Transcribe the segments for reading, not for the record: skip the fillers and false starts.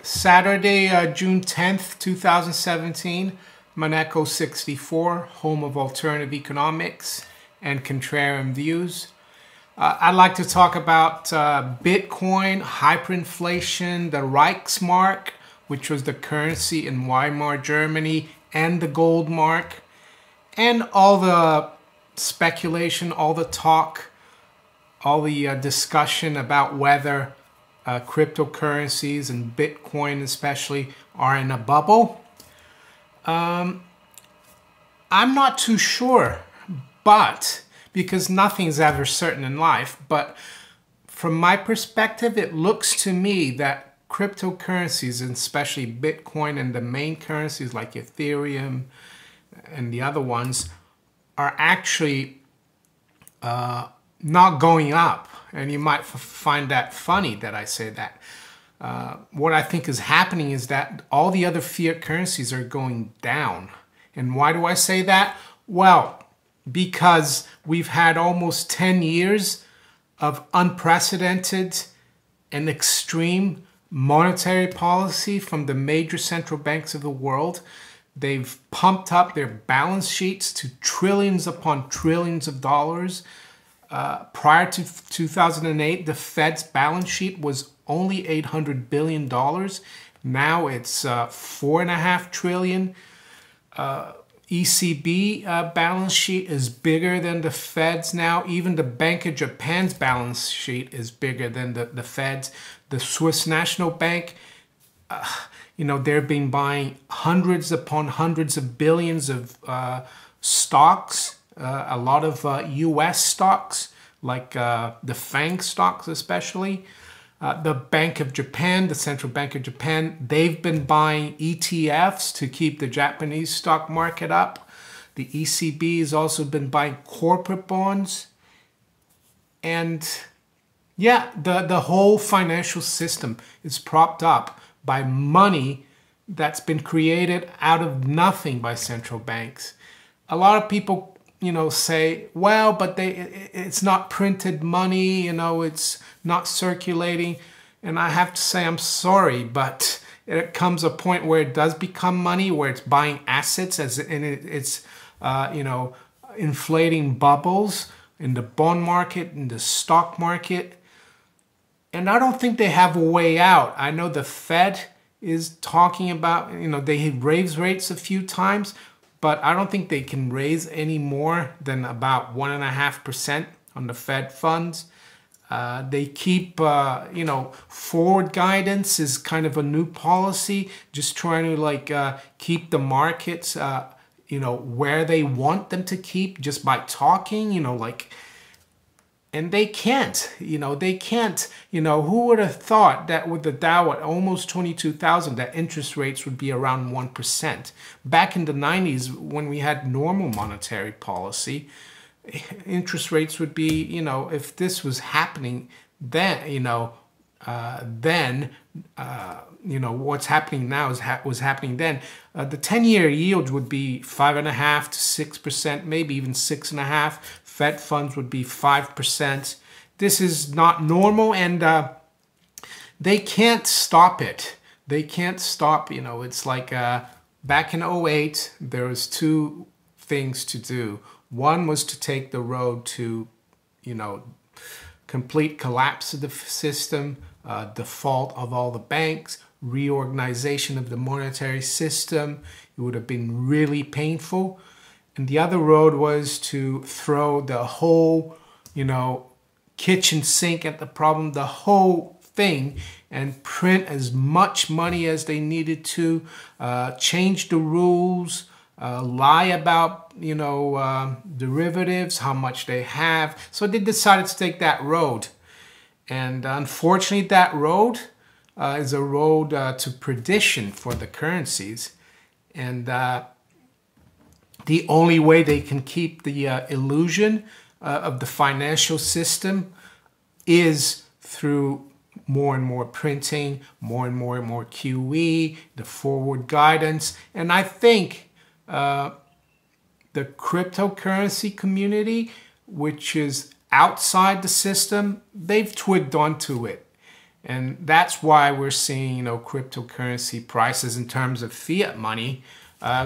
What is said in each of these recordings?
Saturday, June 10th, 2017, Monaco 64, home of alternative economics and contrarian views. I'd like to talk about Bitcoin, hyperinflation, the Reichsmark, which was the currency in Weimar, Germany, and the gold mark, and all the speculation, all the talk, all the discussion about whether cryptocurrencies and Bitcoin especially are in a bubble. I'm not too sure, but because nothing's ever certain in life, but from my perspective, it looks to me that cryptocurrencies, and especially Bitcoin and the main currencies like Ethereum and the other ones, are actually not going up. And you might find that funny that I say that. What I think is happening is that all the other fiat currencies are going down. And why do I say that? Well, because we've had almost 10 years of unprecedented and extreme monetary policy from the major central banks of the world. They've pumped up their balance sheets to trillions upon trillions of dollars. Prior to 2008, the Fed's balance sheet was only $800 billion. Now it's $4.5 trillion. ECB balance sheet is bigger than the Fed's now. Even the Bank of Japan's balance sheet is bigger than the Fed's. The Swiss National Bank, they've been buying hundreds upon hundreds of billions of stocks. A lot of US stocks, like the FANG stocks especially. The Bank of Japan, the Central Bank of Japan, they've been buying ETFs to keep the Japanese stock market up. The ECB has also been buying corporate bonds. And yeah, the whole financial system is propped up by money that's been created out of nothing by central banks. A lot of people say, well, but it's not printed money, it's not circulating. And I have to say, I'm sorry, but it comes a point where it does become money, where it's buying assets, and it's inflating bubbles in the bond market, in the stock market. And I don't think they have a way out. I know the Fed is talking about, they have raised rates a few times, but I don't think they can raise any more than about 1.5% on the Fed funds. They keep, forward guidance is kind of a new policy, just trying to keep the markets, where they want them to keep just by talking, and they can't, they can't, who would have thought that with the Dow at almost 22,000, that interest rates would be around 1%. Back in the 90s, when we had normal monetary policy, interest rates would be, if this was happening then, what's happening now was happening then. The 10-year yield would be 5.5% to 6%, maybe even 6.5%. Fed funds would be 5%. This is not normal, and they can't stop it. They can't stop, it's like back in 2008, there was two things to do. One was to take the road to, complete collapse of the system, default of all the banks, reorganization of the monetary system. It would have been really painful. And the other road was to throw the whole, kitchen sink at the problem, the whole thing, and print as much money as they needed to, change the rules, lie about, derivatives, how much they have. So they decided to take that road. And unfortunately, that road is a road to perdition for the currencies. And the only way they can keep the illusion of the financial system is through more and more printing, more and more QE, the forward guidance. And I think the cryptocurrency community, which is outside the system, they've twigged onto it. And that's why we're seeing, you know, cryptocurrency prices in terms of fiat money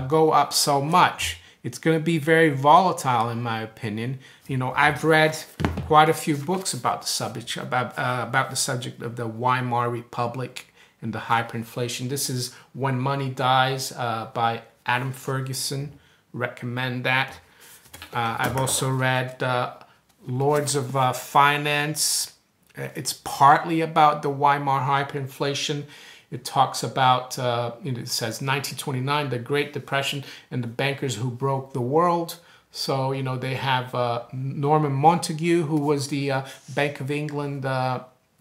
go up so much. It's going to be very volatile, in my opinion. You know, I've read quite a few books about the subject of the Weimar Republic and the hyperinflation. This is When Money Dies by Adam Ferguson. Recommend that. I've also read Lords of Finance. It's partly about the Weimar hyperinflation. It talks about, it says 1929, the Great Depression and the bankers who broke the world. So, you know, they have Norman Montague, who was the Bank of England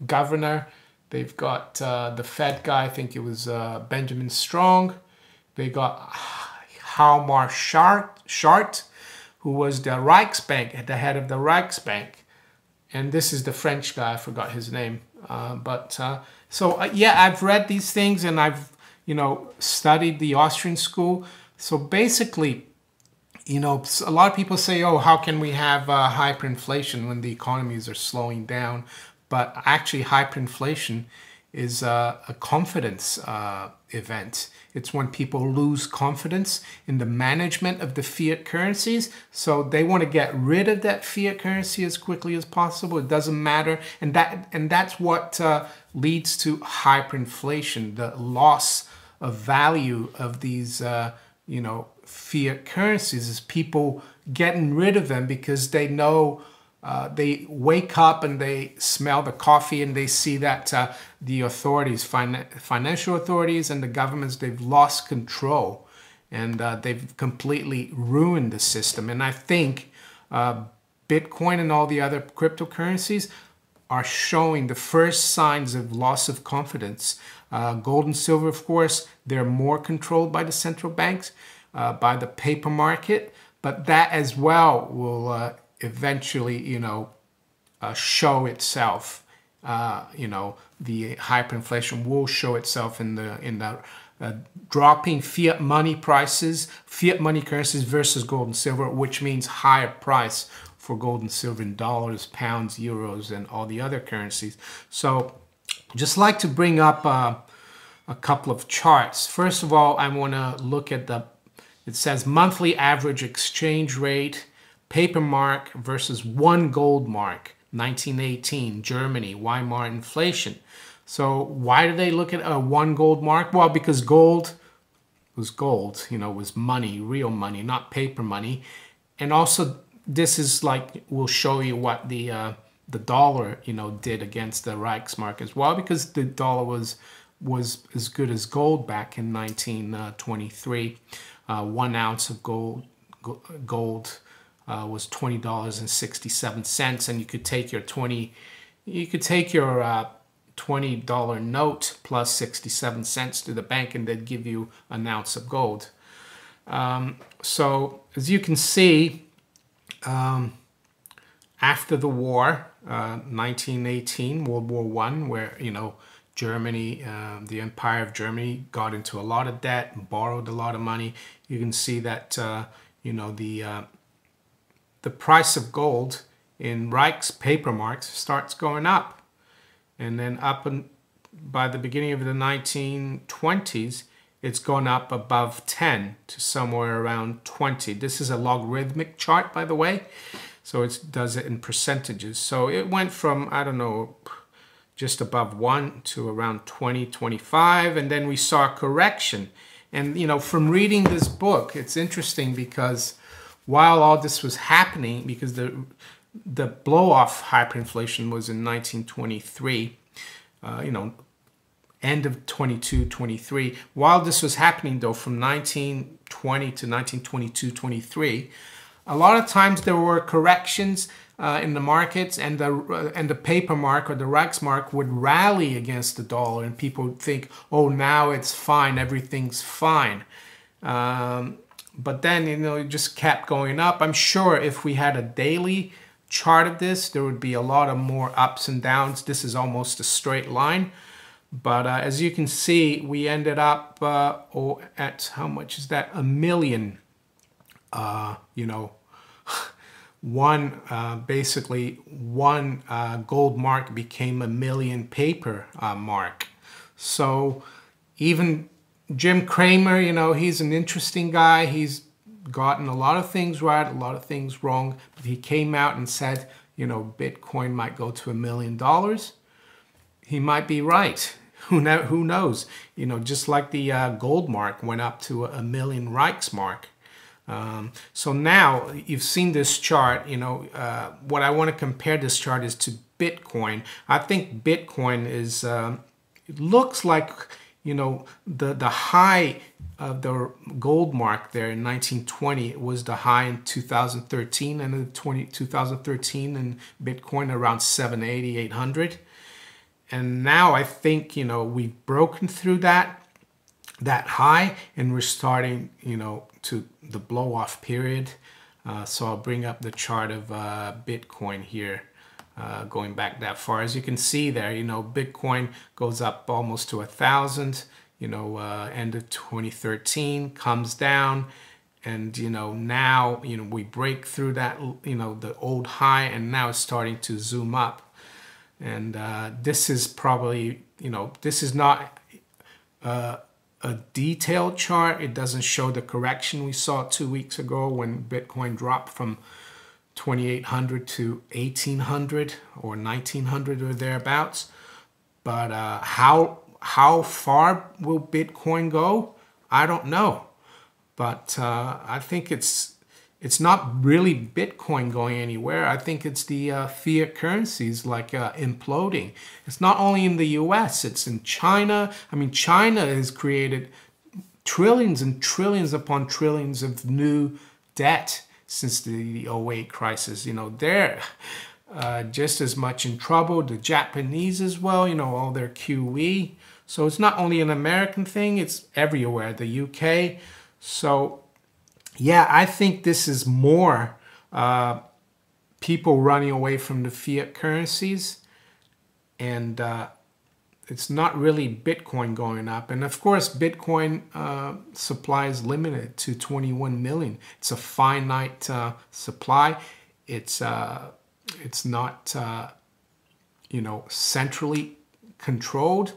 governor. They've got the Fed guy, I think it was Benjamin Strong. They got Hjalmar Schacht, who was the Reichsbank, the head of the Reichsbank. And this is the French guy, I forgot his name. Yeah, I've read these things, and I've, you know, studied the Austrian school. So basically, you know, a lot of people say, oh, how can we have hyperinflation when the economies are slowing down? But actually, hyperinflation is a confidence event. It's when people lose confidence in the management of the fiat currencies. So they want to get rid of that fiat currency as quickly as possible. It doesn't matter. And that's what leads to hyperinflation, the loss of value of these, you know, fiat currencies, is people getting rid of them because they know they wake up and they smell the coffee and they see that the authorities, financial authorities and the governments, they've lost control, and they've completely ruined the system. And I think Bitcoin and all the other cryptocurrencies are showing the first signs of loss of confidence. Gold and silver, of course, they're more controlled by the central banks, by the paper market, but that as well will eventually, you know, show itself. You know, the hyperinflation will show itself in the dropping fiat money prices, fiat money currencies versus gold and silver, which means higher price for gold and silver in dollars, pounds, euros, and all the other currencies. So just like to bring up a couple of charts. First of all, I want to look at it says monthly average exchange rate, paper mark versus one gold mark, 1918, Germany, Weimar inflation. So why do they look at a one gold mark? Well, because gold was gold, you know, was money, real money, not paper money. And also this is like, we'll show you what the dollar, you know, did against the Reichsmark as well, because the dollar was as good as gold back in 1923. 1 ounce of gold was $20.67, and you could take your $20 note plus 67 cents to the bank, and they'd give you an ounce of gold. So as you can see, after the war, 1918, World War I, where, you know, Germany, the Empire of Germany got into a lot of debt and borrowed a lot of money. You can see that, you know, the price of gold in Reichs paper marks starts going up. And then by the beginning of the 1920s, it's gone up above 10 to somewhere around 20. This is a logarithmic chart, by the way. So it does it in percentages. So it went from, I don't know, just above 1 to around 20, 25. And then we saw a correction. And, you know, from reading this book, it's interesting because while all this was happening, because the blow-off hyperinflation was in 1923, you know, end of 22, 23. While this was happening, though, from 1920 to 1922, 23, a lot of times there were corrections in the markets, and the paper mark or the Reichsmark would rally against the dollar, and people would think, oh, now it's fine, everything's fine. But then, you know, it just kept going up. I'm sure if we had a daily chart of this, there would be a lot of more ups and downs. This is almost a straight line. But as you can see, we ended up at, how much is that? $1 million, you know, basically one gold mark became a million paper mark. So even Jim Cramer, you know, he's an interesting guy. He's gotten a lot of things right, a lot of things wrong. But he came out and said, you know, Bitcoin might go to $1 million. He might be right. Who knows? You know, just like the gold mark went up to a million Reichsmark. So now you've seen this chart. You know, what I want to compare this chart is to Bitcoin. I think Bitcoin is, it looks like, you know, the high of the gold mark there in 1920, it was the high in 2013, and in 2013 and Bitcoin around 780, 800. And now I think, you know, we've broken through that high, and we're starting, you know, to the blow off period. So I'll bring up the chart of Bitcoin here, going back that far. As you can see there, you know, Bitcoin goes up almost to 1,000, you know, end of 2013, comes down, and, you know, now, you know, we break through that, you know, the old high, and now it's starting to zoom up. And this is probably, you know, this is not a detailed chart. It doesn't show the correction we saw 2 weeks ago when Bitcoin dropped from 2,800 to 1,800 or 1,900 or thereabouts. But how far will Bitcoin go? I don't know. But I think it's not really Bitcoin going anywhere. I think it's the fiat currencies like imploding. It's not only in the US, it's in China. I mean, China has created trillions and trillions upon trillions of new debt since the 08 crisis. You know, they're just as much in trouble. The Japanese as well, you know, all their QE. So it's not only an American thing, it's everywhere, the UK. So yeah, I think this is more people running away from the fiat currencies, and it's not really Bitcoin going up. And of course, Bitcoin supply is limited to 21 million. It's a finite supply. It's not you know, centrally controlled.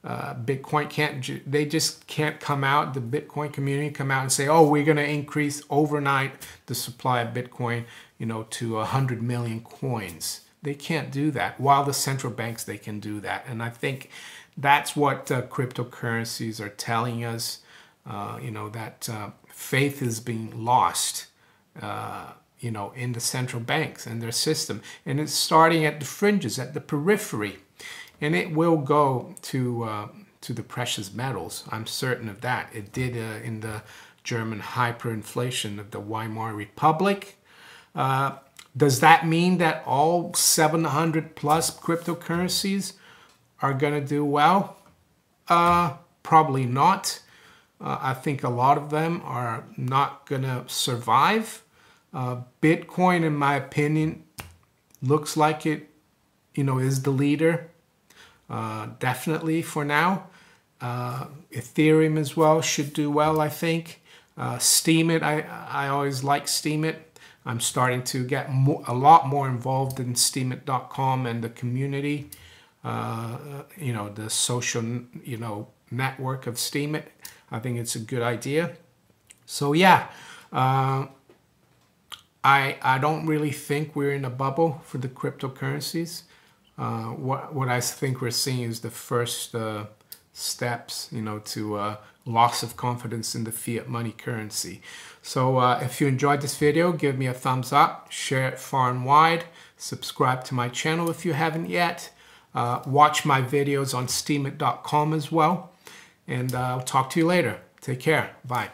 Bitcoin can't, they just can't come out, the Bitcoin community come out and say, oh, we're going to increase overnight the supply of Bitcoin, you know, to 100 million coins. They can't do that. While the central banks, they can do that. And I think that's what cryptocurrencies are telling us, you know, that faith is being lost, you know, in the central banks and their system. And it's starting at the fringes, at the periphery. And it will go to the precious metals. I'm certain of that. It did in the German hyperinflation of the Weimar Republic. Does that mean that all 700 plus cryptocurrencies are going to do well? Probably not. I think a lot of them are not going to survive. Bitcoin, in my opinion, looks like it, you know, is the leader. Definitely for now. Ethereum as well should do well, I think. Steemit, I always like Steemit. I'm starting to get a lot more involved in Steemit.com and the community, you know, the social, you know, network of Steemit. I think it's a good idea. So yeah, I don't really think we're in a bubble for the cryptocurrencies. What I think we're seeing is the first steps, you know, to loss of confidence in the fiat money currency. So if you enjoyed this video, give me a thumbs up, share it far and wide, subscribe to my channel if you haven't yet, watch my videos on steemit.com as well, and I'll talk to you later. Take care. Bye.